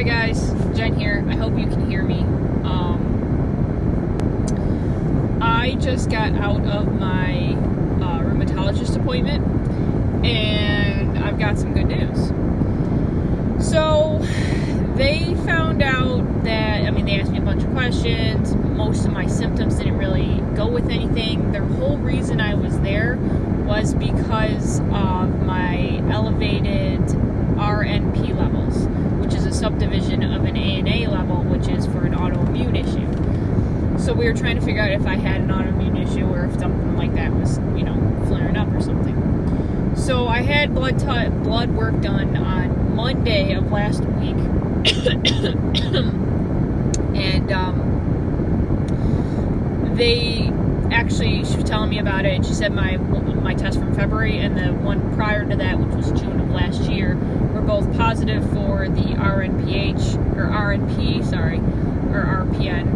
Hi guys, Jen here. I hope you can hear me. I just got out of my rheumatologist appointment, and I've got some good news. So they found out that, they asked me a bunch of questions. Most of my symptoms didn't really go with anything. The whole reason I was there was because of my elevated RNP levels, which is a subdivision of an ANA level, which is for an autoimmune issue. So we were trying to figure out if I had an autoimmune issue or if something like that was, flaring up or something. So I had blood work done on Monday of last week. And she was telling me about it, and she said my test from February and the one prior to that, which was June of last year, were both positive for the RNP, or RPN,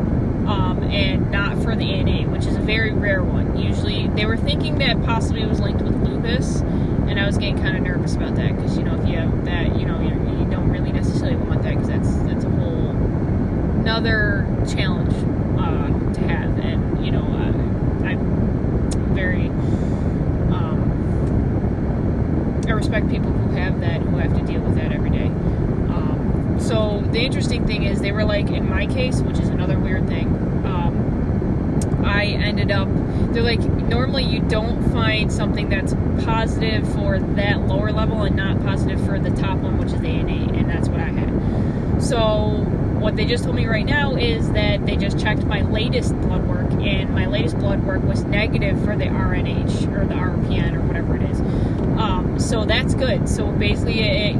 and not for the ANA, which is a very rare one. Usually, they were thinking that possibly it was linked with lupus, and I was getting kind of nervous about that, because, if you have that, you don't really necessarily want that, because that's a whole another challenge to have, and, I'm very, I respect people who have that, who have to deal with that every day. So the interesting thing is, they were like, in my case, which is another weird thing, I ended up, they're like, normally you don't find something that's positive for that lower level and not positive for the top one, which is the ANA, and that's what I had. So what they just told me right now is that they just checked my latest blood work, and my latest blood work was negative for the RNH, or the RPN, or whatever it is. So that's good. So basically,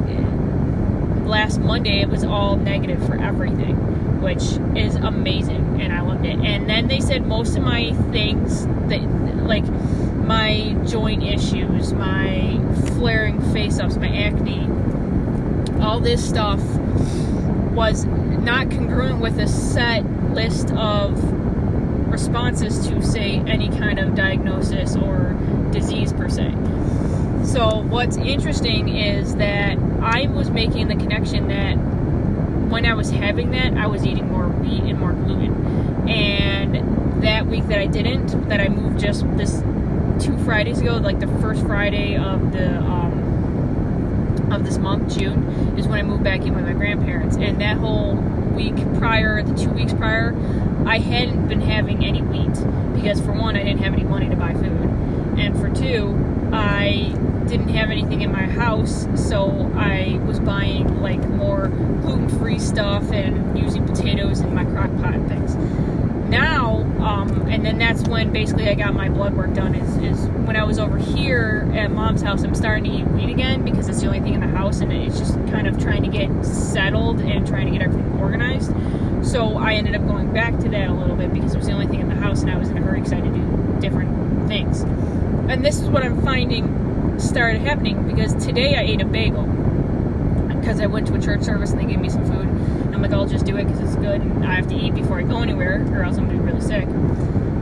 last Monday, it was all negative for everything, which is amazing, and I loved it. And then they said most of my things, that, like my joint issues, my flaring face-ups, my acne, all this stuff was not congruent with a set list of responses to, say, any kind of diagnosis or disease per se. So what's interesting is that I was making the connection that when I was having that, I was eating more wheat and more gluten. And that week that I didn't, that I moved just this 2 Fridays ago, like the first Friday of this month, June, is when I moved back in with my grandparents. And that whole week prior, the 2 weeks prior, I hadn't been having any wheat, because for one, I didn't have any money to buy food, and for two, I didn't have anything in my house, so I was buying like more gluten-free stuff and using potatoes in my crock pot and things. Now, and then that's when basically I got my blood work done, is when I was over here at Mom's house. I'm starting to eat wheat again, because it's the only thing in the house, and it's just kind of trying to get settled and trying to get everything organized. So I ended up going back to that a little bit, because it was the only thing in the house, and I was in a hurry because I had to do different things. And this is what I'm finding started happening, because today I ate a bagel, because I went to a church service and they gave me some food. I'm like, I'll just do it because it's good, and I have to eat before I go anywhere, or else I'm going to be really sick.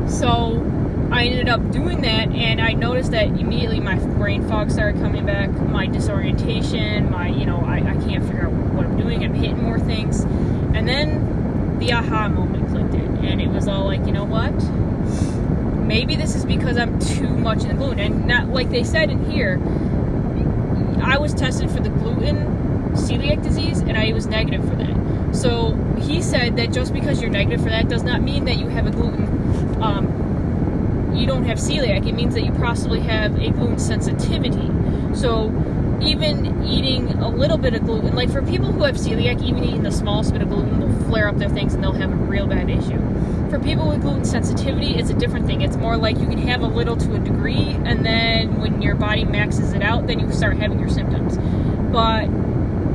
So I ended up doing that, and I noticed that immediately my brain fog started coming back, my disorientation, I can't figure out what I'm doing, I'm hitting more things. And then the aha moment clicked in, and it was all like, you know what? Maybe this is because I'm too much in the gluten. And not, like they said in here, I was tested for the gluten celiac disease, and I was negative for that. So he said that just because you're negative for that does not mean that you have a gluten, you don't have celiac. It means that you possibly have a gluten sensitivity. So even eating a little bit of gluten, like for people who have celiac, even eating the smallest bit of gluten will flare up their things, and they'll have a real bad issue. For people with gluten sensitivity, it's a different thing. It's more like you can have a little to a degree, and then when your body maxes it out, then you start having your symptoms. But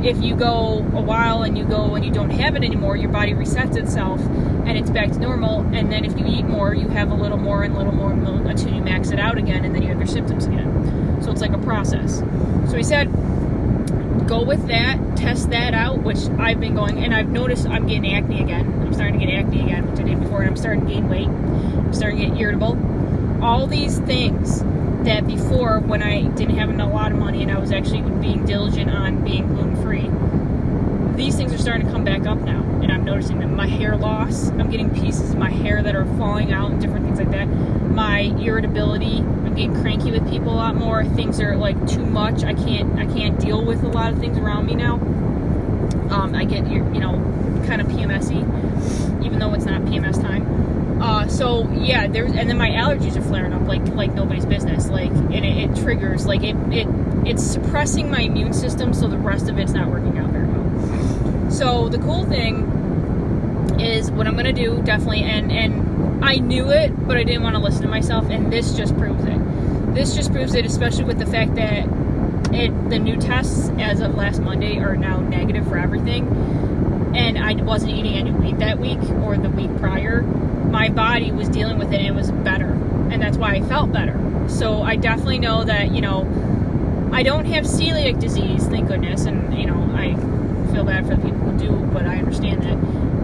if you go a while and you don't have it anymore, your body resets itself and it's back to normal. And then if you eat more, you have a little more and until you max it out again, and then you have your symptoms again. So it's like a process. So he said, go with that, test that out, which I've been going, and I've noticed I'm getting acne again. I'm starting to get acne again, which I did before, and I'm starting to gain weight. I'm starting to get irritable. All these things that before, when I didn't have a lot of money and I was actually being diligent on being gluten-free, these things are starting to come back up now, and I'm noticing that my hair loss, I'm getting pieces of my hair that are falling out and different things like that. My irritability, I'm getting cranky with people a lot more. Things are like too much. I can't deal with a lot of things around me now. I get, kind of PMS-y, even though it's not PMS time. So yeah, and then my allergies are flaring up like nobody's business. Like, and it triggers, like it's suppressing my immune system, so the rest of it's not working out very well. So the cool thing is what I'm gonna do, definitely, and I knew it, but I didn't want to listen to myself, and this just proves it. This just proves it, especially with the fact that the new tests as of last Monday are now negative for everything, and I wasn't eating any wheat that week or the week prior. My body was dealing with it, and it was better, and that's why I felt better. So I definitely know that, I don't have celiac disease, thank goodness, and, I feel bad for the people who do, but I understand that.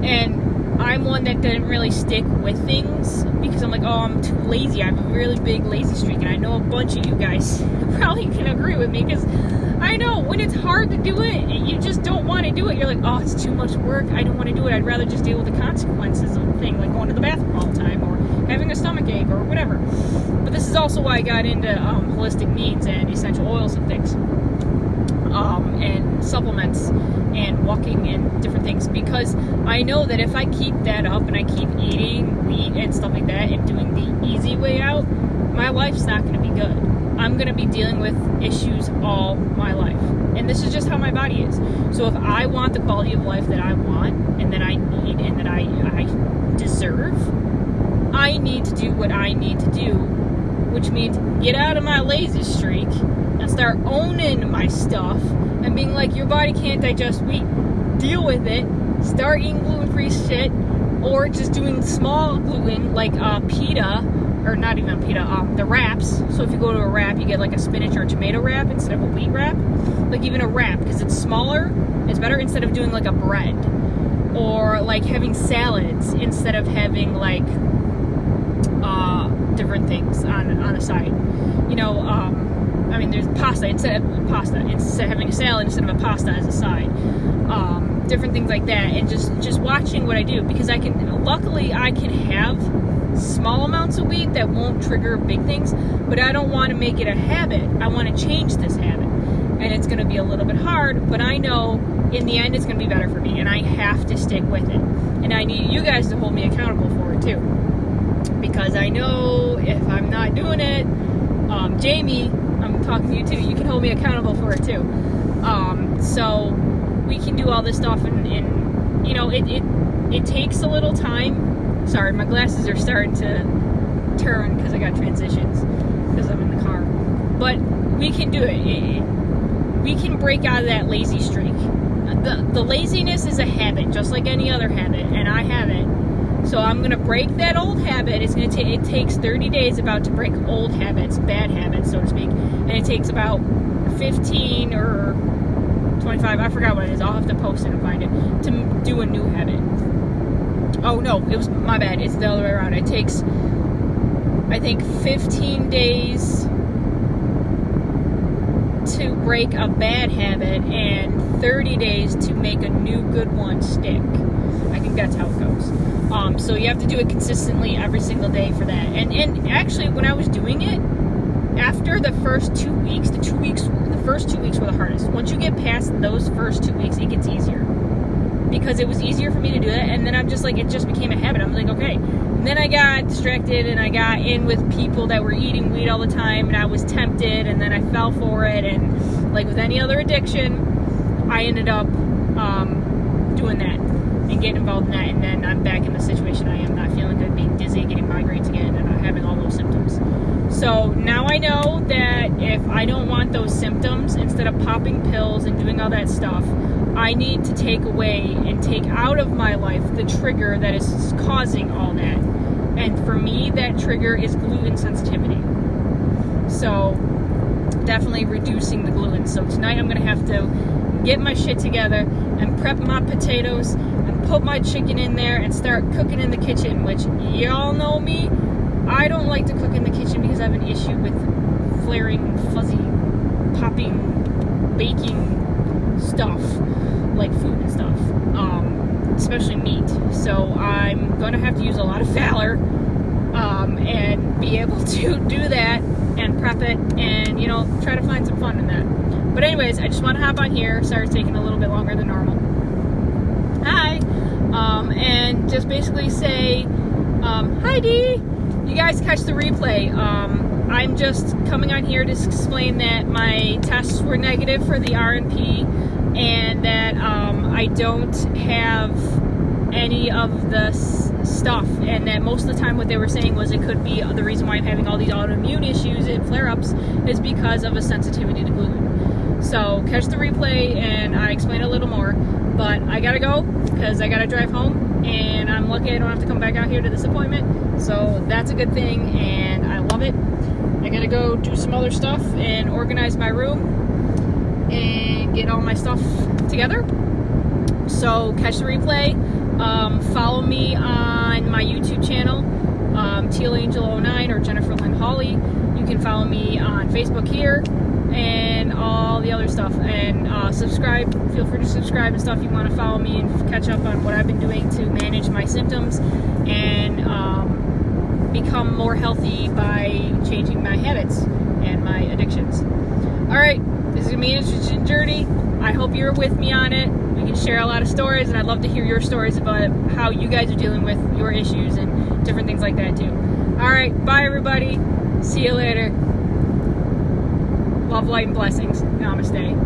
And I'm one that didn't really stick with things because I'm like, oh, I'm too lazy. I have a really big lazy streak, and I know a bunch of you guys probably can agree with me, because I know when it's hard to do it, you just don't want to do it. You're like, oh, it's too much work. I don't want to do it. I'd rather just deal with the consequences of the thing, like going to the bathroom all the time or having a stomach ache or whatever. But this is also why I got into holistic meats and essential oils and things, and supplements and walking and different things, because I know that if I keep that up and I keep eating wheat and stuff like that and doing the easy way out, my life's not going to be good. I'm going to be dealing with issues all my life. And this is just how my body is. So if I want the quality of life that I want and that I need and that I deserve, I need to do what I need to do, which means get out of my lazy streak and start owning my stuff and being like, your body can't digest wheat. Deal with it. Start eating gluten-free shit, or just doing small gluten like pita, or not even pita, the wraps. So if you go to a wrap, you get like a spinach or a tomato wrap instead of a wheat wrap. Like even a wrap, because it's smaller, it's better, instead of doing like a bread. Or like having salads instead of having like different things on the side. There's pasta instead of having a salad instead of a pasta as a side. Different things like that, and just watching what I do, because luckily I can have small amounts of wheat that won't trigger big things, but I don't want to make it a habit. I want to change this habit, and it's going to be a little bit hard, but I know in the end it's going to be better for me, and I have to stick with it, and I need you guys to hold me accountable for it too, because I know if I'm not doing it, Jamie, I'm talking to you too, you can hold me accountable for it too. So we can do all this stuff, and it takes a little time. Sorry, my glasses are starting to turn because I got transitions because I'm in the car. But we can do it. We can break out of that lazy streak. The laziness is a habit, just like any other habit, and I have it. So I'm going to break that old habit. It takes 30 days about to break old habits, bad habits, so to speak. And it takes about 15 or 25, I forgot what it is. I'll have to post it and find it, to do a new habit. Oh no, it was my bad. It's the other way around. It takes, I think, 15 days to break a bad habit and 30 days to make a new good one stick. I think that's how it goes. So you have to do it consistently every single day for that. And actually, when I was doing it, after the first 2 weeks, the first 2 weeks were the hardest. Once you get past those first 2 weeks, it gets easier. Because it was easier for me to do that, and then I'm just like, it just became a habit. I'm like, okay. And then I got distracted, and I got in with people that were eating weed all the time, and I was tempted, and then I fell for it, and like with any other addiction, I ended up doing that and getting involved in that, and then I'm back in the situation I am, not feeling good, being dizzy, getting migraines again, and having all those symptoms. So now I know that if I don't want those symptoms, instead of popping pills and doing all that stuff, I need to take away and take out of my life the trigger that is causing all that. And for me, that trigger is gluten sensitivity. So definitely reducing the gluten. So tonight I'm going to have to get my shit together and prep my potatoes and put my chicken in there and start cooking in the kitchen, which y'all know me. I don't like to cook in the kitchen because I have an issue with flaring, fuzzy, popping, baking stuff. like food and stuff, especially meat. So I'm gonna have to use a lot of valor and be able to do that and prep it and, you know, try to find some fun in that. But anyways, I just want to hop on here. Sorry it's taking a little bit longer than normal. Hi. And just basically say, hi Dee. You guys catch the replay. I'm just coming on here to explain that my tests were negative for the RNP and that I don't have any of the stuff, and that most of the time what they were saying was it could be the reason why I'm having all these autoimmune issues and flare-ups is because of a sensitivity to gluten. So catch the replay and I explain a little more, but I gotta go because I gotta drive home, and I'm lucky I don't have to come back out here to this appointment, so that's a good thing and I love it. I gotta go do some other stuff and organize my room and get all my stuff together. So catch the replay. Follow me on my YouTube channel, TealAngel09 or Jennifer Lynn Hawley. You can follow me on Facebook here and all the other stuff. And subscribe. Feel free to subscribe and stuff if you want to follow me and catch up on what I've been doing to manage my symptoms and become more healthy by changing my habits and my addictions. All right, this is going to be an interesting journey. I hope you're with me on it. We can share a lot of stories, and I'd love to hear your stories about how you guys are dealing with your issues and different things like that too. All right, bye everybody. See you later. Love, light, and blessings. Namaste.